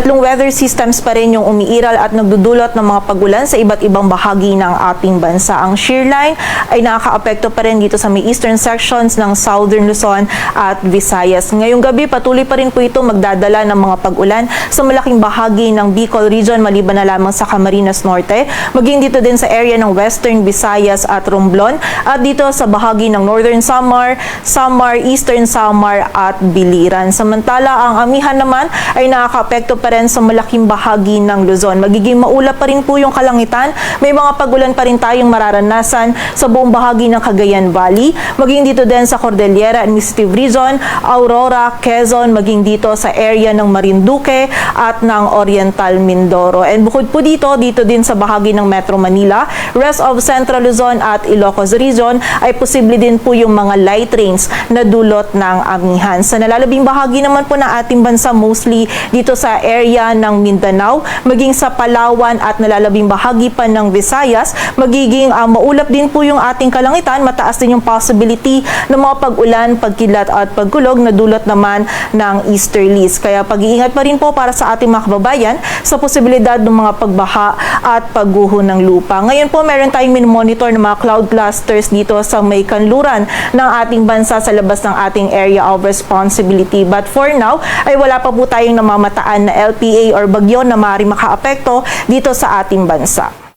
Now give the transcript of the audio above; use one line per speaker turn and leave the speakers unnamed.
Tatlong weather systems pa rin yung umiiral at nagdudulot ng mga pagulan sa iba't ibang bahagi ng ating bansa. Ang shear line ay nakakaapekto pa rin dito sa may eastern sections ng Southern Luzon at Visayas. Ngayong gabi, patuloy pa rin po ito magdadala ng mga pag-ulan sa malaking bahagi ng Bicol region, maliban na lamang sa Camarines Norte, maging dito din sa area ng Western Visayas at Romblon, at dito sa bahagi ng Northern Samar, Eastern Samar at Biliran. Samantala, ang amihan naman ay nakakaapekto pa rin sa malaking bahagi ng Luzon. Magiging maulap pa rin po yung kalangitan. May mga pagulan pa rin tayong mararanasan sa buong bahagi ng Cagayan Valley, maging dito din sa Cordillera Administrative Region, Aurora, Quezon, maging dito sa area ng Marinduque at ng Oriental Mindoro. And bukod po dito din sa bahagi ng Metro Manila, rest of Central Luzon at Ilocos Region ay posible din po yung mga light rains na dulot ng amihan. Sa nalalabing bahagi naman po ng ating bansa, mostly dito sa area ng Mindanao, maging sa Palawan at nalalabing bahagi pa ng Visayas, magiging maulap din po yung ating kalangitan. Mataas din yung possibility ng mga pag-ulan, pagkilat at pagkulog na dulot naman ng easterlies. Kaya pag-iingat pa rin po para sa ating mga kababayan sa posibilidad ng mga pagbaha at pagguho ng lupa. Ngayon po, meron tayong monitor ng mga cloud clusters dito sa may kanluran ng ating bansa sa labas ng ating area of responsibility. But for now, ay wala pa po tayong namamataan na LPA or bagyo na maaaring makaapekto dito sa ating bansa.